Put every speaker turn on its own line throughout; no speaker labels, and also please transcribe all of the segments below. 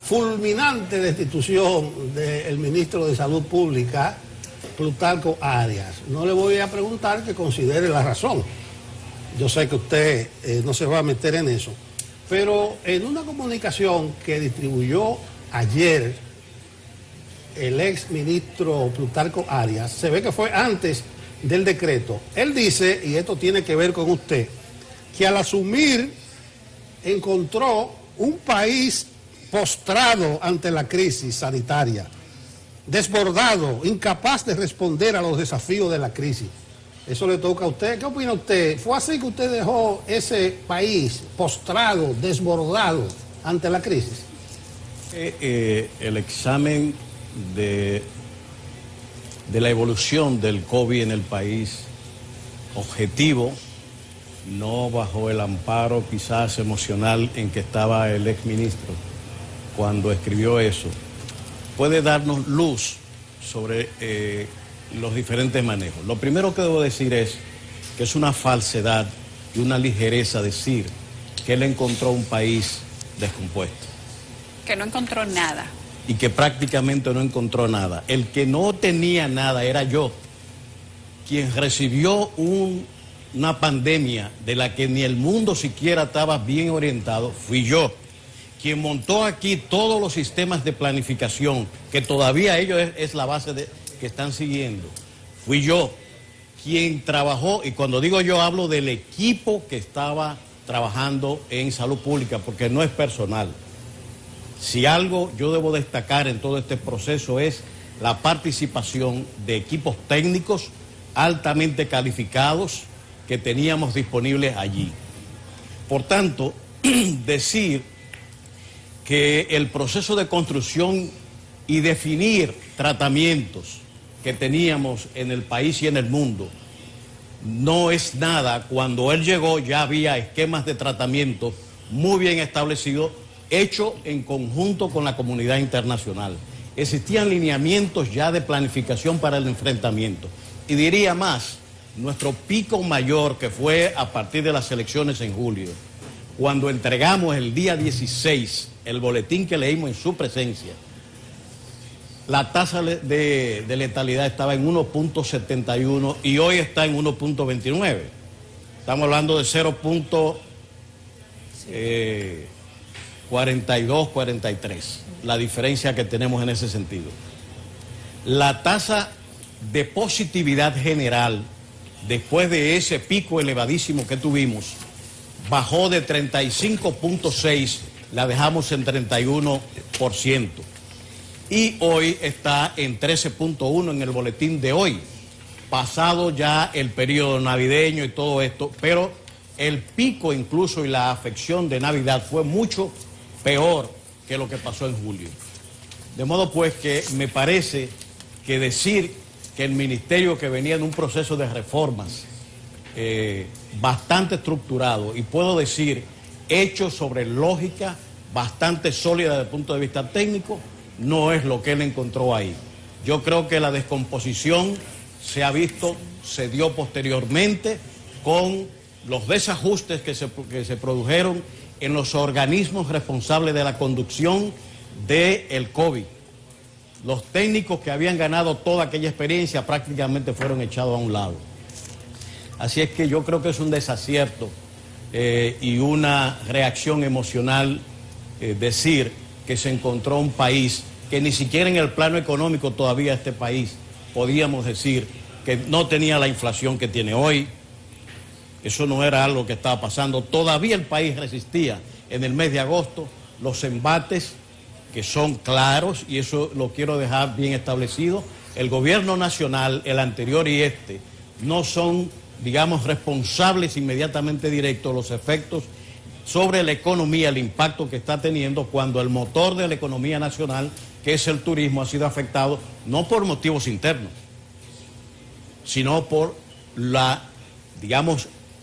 fulminante destitución del ministro de Salud Pública, Plutarco Arias. No le voy a preguntar que considere la razón. Yo sé que usted no se va a meter en eso. Pero en una comunicación que distribuyó ayer el ex ministro Plutarco Arias, se ve que fue antes del decreto. Él dice, y esto tiene que ver con usted, que al asumir encontró un país postrado ante la crisis sanitaria, desbordado, incapaz de responder a los desafíos de la crisis. Eso le toca a usted. ¿Qué opina usted? ¿Fue así que usted dejó ese país postrado, desbordado ante la crisis?
El examen de la evolución del COVID en el país, objetivo, no bajo el amparo quizás emocional en que estaba el exministro cuando escribió eso, puede darnos luz sobre los diferentes manejos. Lo primero que debo decir es que es una falsedad y una ligereza decir que él encontró un país descompuesto.
Que no encontró nada.
Y que prácticamente no encontró nada. El que no tenía nada era yo, quien recibió una pandemia de la que ni el mundo siquiera estaba bien orientado, fui yo. Quien montó aquí todos los sistemas de planificación, que todavía ellos es la base que están siguiendo, fui yo. Quien trabajó, y cuando digo yo hablo del equipo que estaba trabajando en salud pública, porque no es personal. Si algo yo debo destacar en todo este proceso es la participación de equipos técnicos altamente calificados que teníamos disponibles allí. Por tanto, decir que el proceso de construcción y definir tratamientos que teníamos en el país y en el mundo no es nada. Cuando él llegó ya había esquemas de tratamiento muy bien establecidos, hecho en conjunto con la comunidad internacional. Existían lineamientos ya de planificación para el enfrentamiento. Y diría más, nuestro pico mayor, que fue a partir de las elecciones en julio, cuando entregamos el día 16 el boletín que leímos en su presencia, la tasa de letalidad estaba en 1.71 y hoy está en 1.29. Estamos hablando de 0.42, 43, la diferencia que tenemos en ese sentido. La tasa de positividad general, después de ese pico elevadísimo que tuvimos, bajó de 35.6, la dejamos en 31%. Y hoy está en 13.1 en el boletín de hoy, pasado ya el periodo navideño y todo esto, pero el pico incluso y la afección de Navidad fue mucho peor que lo que pasó en julio. De modo pues que me parece que decir que el ministerio, que venía en un proceso de reformas bastante estructurado, y puedo decir hecho sobre lógica bastante sólida desde el punto de vista técnico, no es lo que él encontró ahí. Yo creo que la descomposición se dio posteriormente con los desajustes que se produjeron en los organismos responsables de la conducción del COVID. Los técnicos que habían ganado toda aquella experiencia prácticamente fueron echados a un lado. Así es que yo creo que es un desacierto y una reacción emocional decir que se encontró un país que ni siquiera en el plano económico todavía este país podíamos decir que no tenía la inflación que tiene hoy. Eso no era algo que estaba pasando. Todavía el país resistía en el mes de agosto. Los embates que son claros, y eso lo quiero dejar bien establecido, el gobierno nacional, el anterior y este, no son, digamos, responsables inmediatamente directos los efectos sobre la economía, el impacto que está teniendo cuando el motor de la economía nacional, que es el turismo, ha sido afectado no por motivos internos, sino por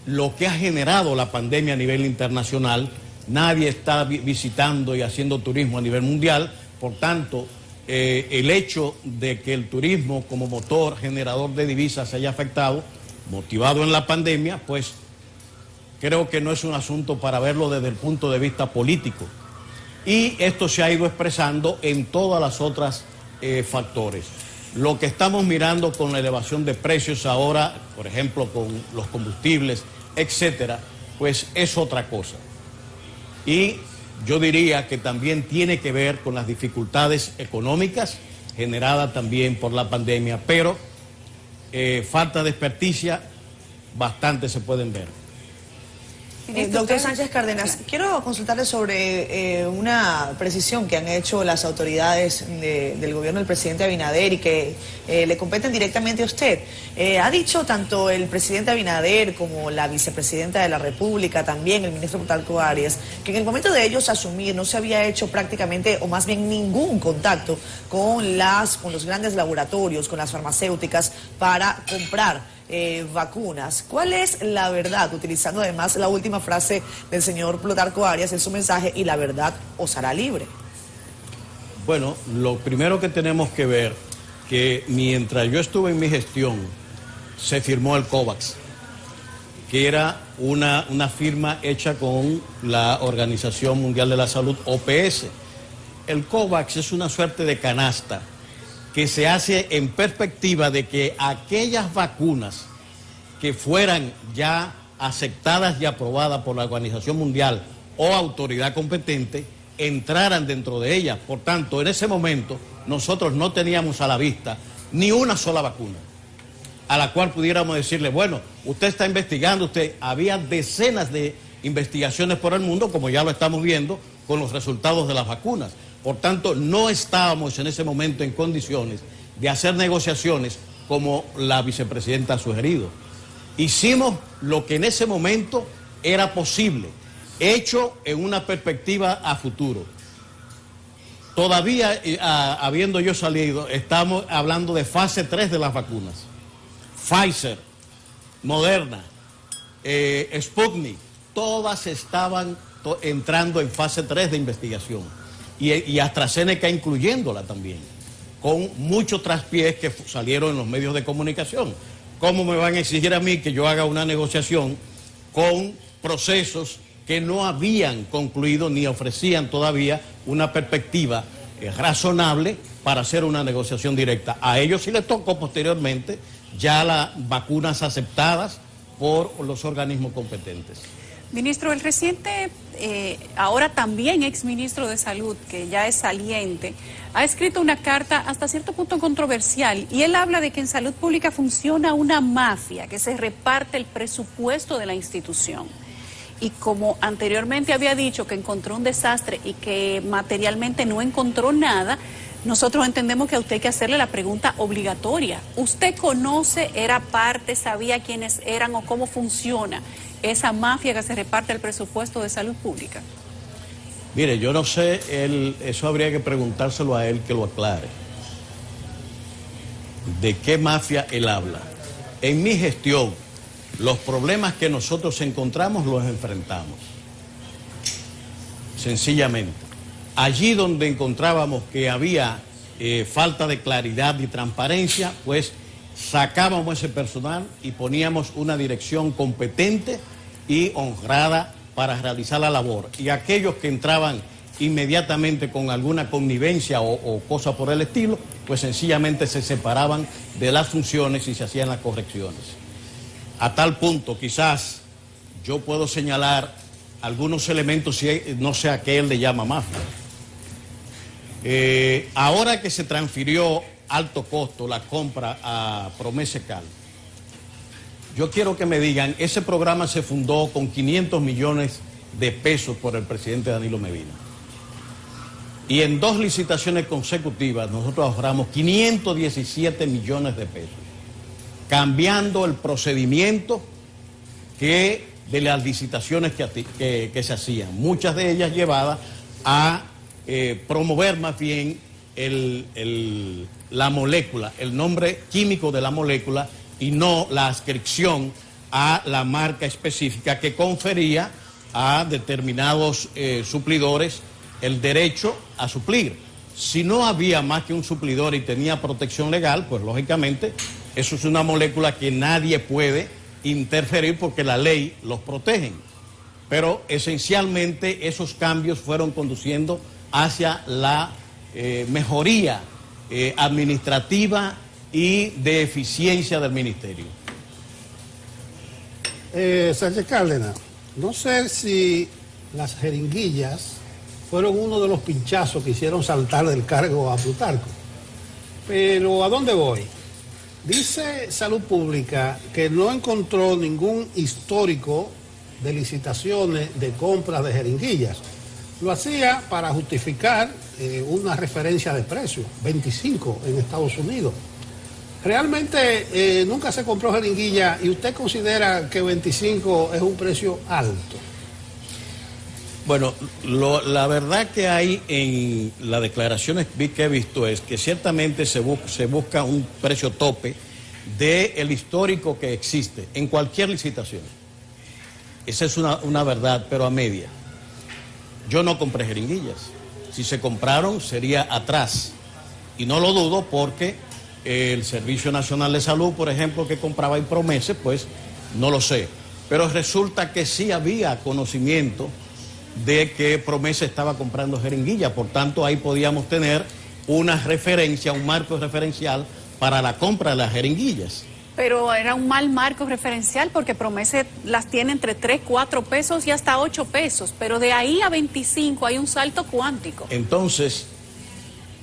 lo que ha generado la pandemia a nivel internacional. Nadie está visitando y haciendo turismo a nivel mundial, por tanto, el hecho de que el turismo como motor generador de divisas se haya afectado, motivado en la pandemia, pues creo que no es un asunto para verlo desde el punto de vista político. Y esto se ha ido expresando en todas las otras factores. Lo que estamos mirando con la elevación de precios ahora, por ejemplo, con los combustibles, etcétera, pues es otra cosa. Y yo diría que también tiene que ver con las dificultades económicas generadas también por la pandemia, pero falta de experticia, bastante se pueden ver.
Doctor Sánchez Cárdenas, quiero consultarle sobre una precisión que han hecho las autoridades del gobierno del presidente Abinader y que le competen directamente a usted. Ha dicho tanto el presidente Abinader como la vicepresidenta de la República, también el ministro Plutarco Arias, que en el momento de ellos asumir no se había hecho prácticamente, o más bien ningún contacto con los grandes laboratorios, con las farmacéuticas para comprar vacunas. ¿Cuál es la verdad? Utilizando además la última frase del señor Plutarco Arias en su mensaje, y la verdad os hará libre.
Bueno, lo primero que tenemos que ver, que mientras yo estuve en mi gestión, se firmó el COVAX, que era una firma hecha con la Organización Mundial de la Salud, OPS. El COVAX es una suerte de canasta que se hace en perspectiva de que aquellas vacunas que fueran ya aceptadas y aprobadas por la Organización Mundial o autoridad competente, entraran dentro de ellas. Por tanto, en ese momento nosotros no teníamos a la vista ni una sola vacuna a la cual pudiéramos decirle, bueno, usted está investigando, había decenas de investigaciones por el mundo, como ya lo estamos viendo con los resultados de las vacunas. Por tanto, no estábamos en ese momento en condiciones de hacer negociaciones como la vicepresidenta ha sugerido. Hicimos lo que en ese momento era posible, hecho en una perspectiva a futuro. Todavía, habiendo yo salido, estamos hablando de fase 3 de las vacunas. Pfizer, Moderna, Sputnik, todas estaban entrando en fase 3 de investigación. Y AstraZeneca incluyéndola también, con muchos traspiés que salieron en los medios de comunicación. ¿Cómo me van a exigir a mí que yo haga una negociación con procesos que no habían concluido ni ofrecían todavía una perspectiva razonable para hacer una negociación directa? A ellos sí les tocó posteriormente ya las vacunas aceptadas por los organismos competentes.
Ministro, el reciente, ahora también exministro de Salud, que ya es saliente, ha escrito una carta hasta cierto punto controversial, y él habla de que en salud pública funciona una mafia que se reparte el presupuesto de la institución. Y como anteriormente había dicho que encontró un desastre y que materialmente no encontró nada, nosotros entendemos que a usted hay que hacerle la pregunta obligatoria. ¿Usted conoce, era parte, sabía quiénes eran o cómo funciona esa mafia que se reparte el presupuesto de salud pública?
Mire, yo no sé, eso habría que preguntárselo a él que lo aclare. ¿De qué mafia él habla? En mi gestión, los problemas que nosotros encontramos los enfrentamos. Sencillamente. Allí donde encontrábamos que había falta de claridad y transparencia, pues sacábamos ese personal y poníamos una dirección competente y honrada para realizar la labor. Y aquellos que entraban inmediatamente con alguna connivencia o cosa por el estilo, pues sencillamente se separaban de las funciones y se hacían las correcciones. A tal punto, quizás yo puedo señalar algunos elementos, si no sé a qué él le llama mafia. Ahora que se transfirió alto costo la compra a Promesecal, yo quiero que me digan, ese programa se fundó con 500 millones de pesos por el presidente Danilo Medina. Y en 2 licitaciones consecutivas nosotros ahorramos 517 millones de pesos, cambiando el procedimiento de las licitaciones que se hacían, muchas de ellas llevadas a promover más bien la molécula, el nombre químico de la molécula, y no la adscripción a la marca específica que confería a determinados suplidores el derecho a suplir. Si no había más que un suplidor y tenía protección legal, pues lógicamente eso es una molécula que nadie puede interferir porque la ley los protege. Pero esencialmente esos cambios fueron conduciendo hacia la mejoría administrativa y de eficiencia del ministerio.
Sánchez Cárdenas, no sé si las jeringuillas fueron uno de los pinchazos que hicieron saltar del cargo a Plutarco, pero ¿a dónde voy? Dice Salud Pública que no encontró ningún histórico de licitaciones de compras de jeringuillas. Lo hacía para justificar una referencia de precio, 25 en Estados Unidos. Realmente nunca se compró jeringuilla y usted considera que 25 es un precio alto.
Bueno, la verdad que hay en las declaraciones que he visto es que ciertamente se busca un precio tope del histórico que existe en cualquier licitación. Esa es una verdad, pero a media. Yo no compré jeringuillas. Si se compraron sería atrás. Y no lo dudo porque el Servicio Nacional de Salud, por ejemplo, que compraba y Promese, pues no lo sé. Pero resulta que sí había conocimiento de que Promese estaba comprando jeringuillas. Por tanto, ahí podíamos tener una referencia, un marco referencial para la compra de las jeringuillas.
Pero era un mal marco referencial porque Promese las tiene entre 3, 4 pesos y hasta 8 pesos. Pero de ahí a 25 hay un salto cuántico.
Entonces,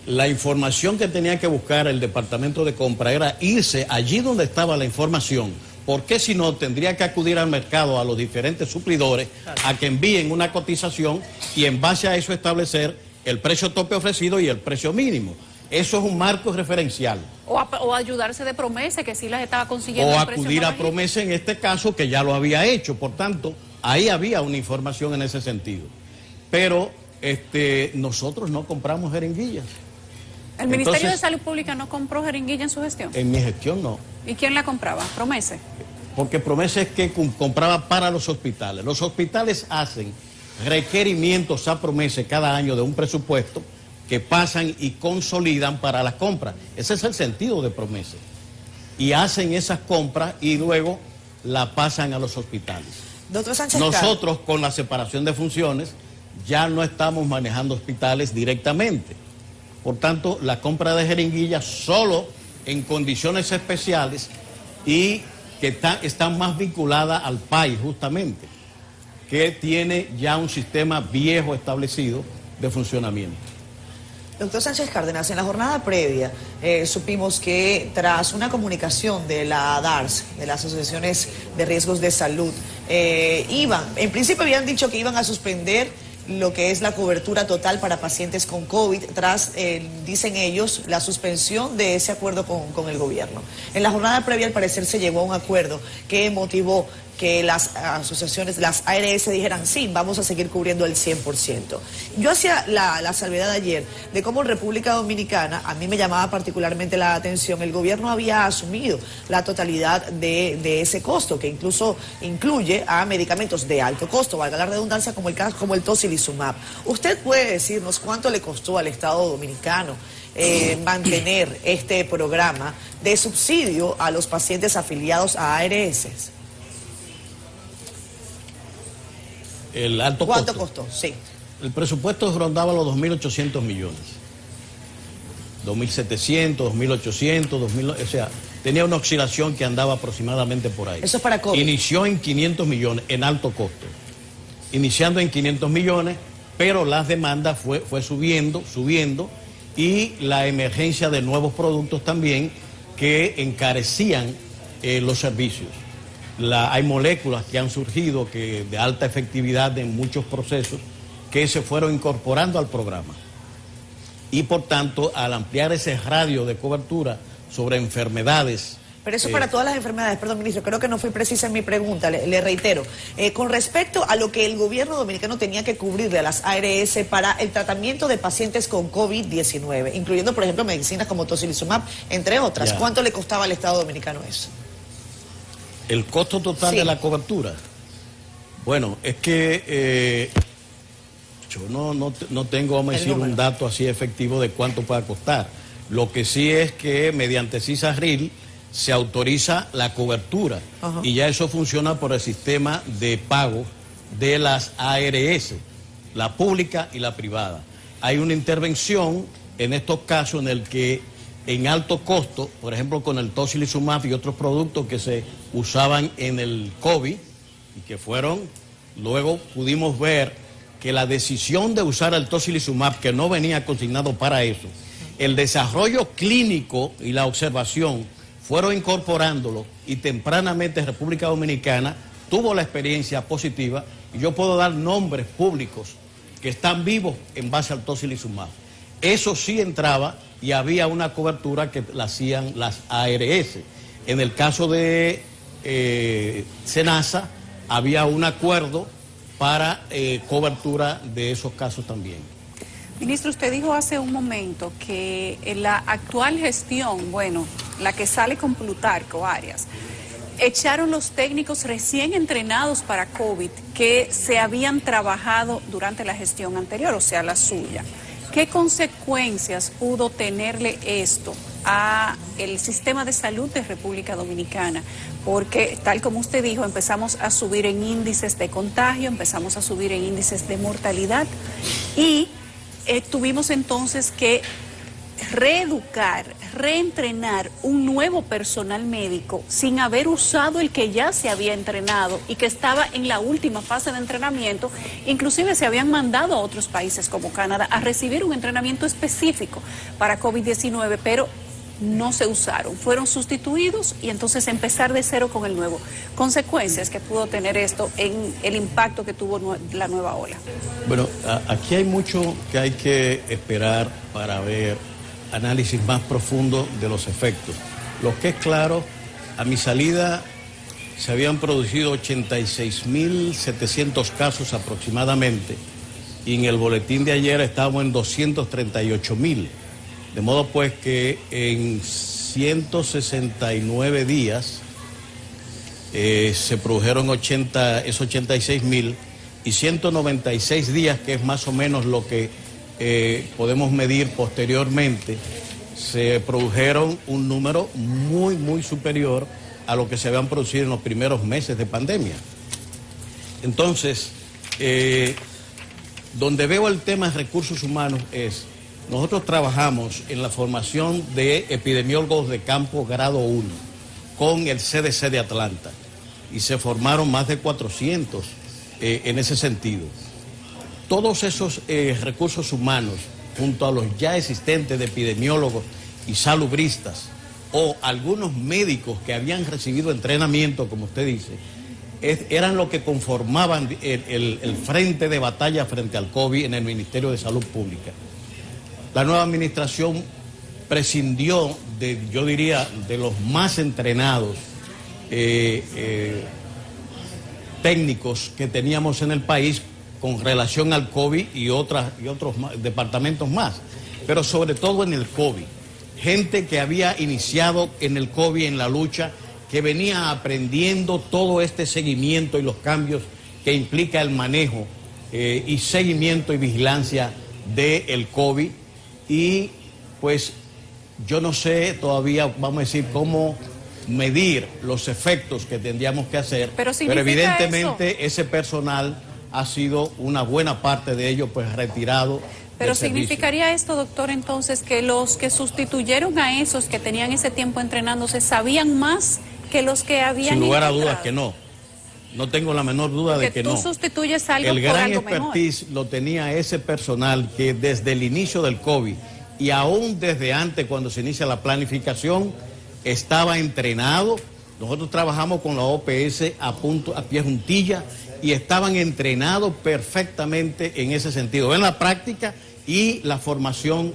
la información que tenía que buscar el departamento de compra era irse allí donde estaba la información, porque si no tendría que acudir al mercado, a los diferentes suplidores, a que envíen una cotización y en base a eso establecer el precio tope ofrecido y el precio mínimo. Eso es un marco referencial.
O ayudarse de Promese, que sí las estaba consiguiendo.
O acudir a Promese en este caso, que ya lo había hecho. Por tanto, ahí había una información en ese sentido. Pero nosotros no compramos jeringuillas.
¿El Ministerio de Salud Pública no compró jeringuilla en su gestión?
En mi gestión no.
¿Y quién la compraba? ¿Promese?
Porque Promese es que compraba para los hospitales. Los hospitales hacen requerimientos a Promese cada año de un presupuesto que pasan y consolidan para las compras. Ese es el sentido de Promese. Y hacen esas compras y luego la pasan a los hospitales.
Doctor Sánchez,
nosotros, con la separación de funciones, ya no estamos manejando hospitales directamente. Por tanto, la compra de jeringuillas solo en condiciones especiales y que están más vinculadas al país, justamente, que tiene ya un sistema viejo establecido de funcionamiento.
Doctor Sánchez Cárdenas, en la jornada previa supimos que tras una comunicación de la DARS, de las asociaciones de riesgos de salud, en principio habían dicho que iban a suspender lo que es la cobertura total para pacientes con COVID, tras, dicen ellos, la suspensión de ese acuerdo con el gobierno. En la jornada previa, al parecer, se llegó a un acuerdo que motivó que las asociaciones, las ARS dijeran, sí, vamos a seguir cubriendo el 100%. Yo hacía la salvedad ayer de cómo en República Dominicana, a mí me llamaba particularmente la atención, el gobierno había asumido la totalidad de ese costo, que incluso incluye a medicamentos de alto costo, valga la redundancia, como el tocilizumab. ¿Usted puede decirnos cuánto le costó al Estado Dominicano mantener este programa de subsidio a los pacientes afiliados a ARS?
El alto costo.
¿Cuánto costó? Sí.
El presupuesto rondaba los 2.800 millones. 2.700, 2.800, 2.000, o sea, tenía una oscilación que andaba aproximadamente por ahí.
Eso es para COVID.
Inició en 500 millones, en alto costo. Iniciando en 500 millones, pero las demandas fue subiendo, y la emergencia de nuevos productos también que encarecían los servicios. Hay moléculas que han surgido de alta efectividad en muchos procesos que se fueron incorporando al programa. Y por tanto, al ampliar ese radio de cobertura sobre enfermedades...
Pero eso para todas las enfermedades, perdón, ministro, creo que no fui precisa en mi pregunta, le reitero. Con respecto a lo que el gobierno dominicano tenía que cubrirle a las ARS para el tratamiento de pacientes con COVID-19, incluyendo, por ejemplo, medicinas como tocilizumab, entre otras,
Ya.
¿Cuánto le costaba al Estado dominicano eso?
El costo total
Sí.
de la cobertura. Bueno, es que yo no tengo, vamos a decir, un dato así efectivo de cuánto pueda costar. Lo que sí es que mediante CISARRIL se autoriza la cobertura.
Ajá.
Y ya eso funciona por el sistema de pago de las ARS, la pública y la privada. hay una intervención en estos casos en el que en alto costo, por ejemplo con el tocilizumab y otros productos que se usaban en el COVID y que fueron, luego pudimos ver que la decisión de usar el tocilizumab, que no venía consignado para eso, el desarrollo clínico y la observación fueron incorporándolo y tempranamente República Dominicana tuvo la experiencia positiva y yo puedo dar nombres públicos que están vivos en base al tocilizumab. Eso sí entraba y había una cobertura que la hacían las ARS. En el caso de SENASA había un acuerdo para cobertura de esos casos también.
Ministro, usted dijo hace un momento que en la actual gestión, bueno, la que sale con Plutarco Arias, echaron los técnicos recién entrenados para COVID que se habían trabajado durante la gestión anterior, o sea, la suya. ¿Qué consecuencias pudo tenerle esto a el sistema de salud de República Dominicana? Porque, tal como usted dijo, empezamos a subir en índices de contagio, empezamos a subir en índices de mortalidad y tuvimos entonces que reeducar, reentrenar un nuevo personal médico sin haber usado el que ya se había entrenado y que estaba en la última fase de entrenamiento. Inclusive se habían mandado a otros países como Canadá a recibir un entrenamiento específico para COVID-19, pero no se usaron, fueron sustituidos y entonces empezar de cero con el nuevo. Consecuencias que pudo tener esto en el impacto que tuvo la nueva ola.
Bueno, aquí hay mucho que hay que esperar para ver análisis más profundo de los efectos. Lo que es claro, a mi salida se habían producido 86.700 casos aproximadamente y en el boletín de ayer estábamos en 238.000. De modo pues que en 169 días se produjeron esos 86.000 y 196 días, que es más o menos lo que podemos medir posteriormente, se produjeron un número muy, muy superior a lo que se habían producido en los primeros meses de pandemia. Entonces, donde veo el tema de recursos humanos es, nosotros trabajamos en la formación de epidemiólogos de campo grado 1 con el CDC de Atlanta y se formaron más de 400 en ese sentido. Todos esos recursos humanos, junto a los ya existentes de epidemiólogos y salubristas, o algunos médicos que habían recibido entrenamiento, como usted dice, eran los que conformaban el frente de batalla frente al COVID en el Ministerio de Salud Pública. La nueva administración prescindió de, yo diría, de los más entrenados técnicos que teníamos en el país con relación al COVID y otros departamentos más, pero sobre todo en el COVID. Gente que había iniciado en el COVID, en la lucha, que venía aprendiendo todo este seguimiento y los cambios que implica el manejo y seguimiento y vigilancia del COVID. Y pues yo no sé todavía, vamos a decir, cómo medir los efectos que tendríamos que hacer, pero evidentemente ese personal ha sido una buena parte de ello pues retirado.
Pero significaría esto, doctor, entonces que los que sustituyeron a esos que tenían ese tiempo entrenándose sabían más que los que habían.
Sin lugar a dudas que no. No tengo la menor duda de que no.
Tú sustituyes algo
el
por
gran
algo
expertise
mejor.
lo tenía ese personal que desde el inicio del COVID y aún desde antes, cuando se inicia la planificación, estaba entrenado. Nosotros trabajamos con la OPS a pie juntilla y estaban entrenados perfectamente en ese sentido, en la práctica y la formación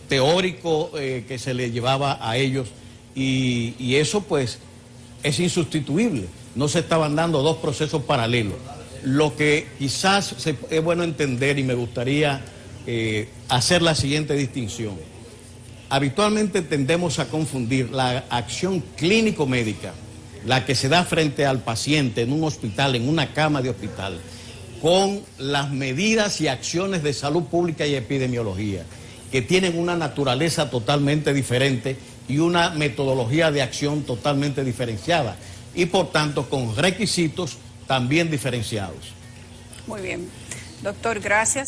teórico que se les llevaba a ellos. Y eso pues es insustituible. No se estaban dando dos procesos paralelos. Lo que quizás es bueno entender y me gustaría hacer la siguiente distinción. Habitualmente tendemos a confundir la acción clínico-médica, la que se da frente al paciente en un hospital, en una cama de hospital, con las medidas y acciones de salud pública y epidemiología, que tienen una naturaleza totalmente diferente y una metodología de acción totalmente diferenciada y por tanto con requisitos también diferenciados.
Muy bien. Doctor, gracias.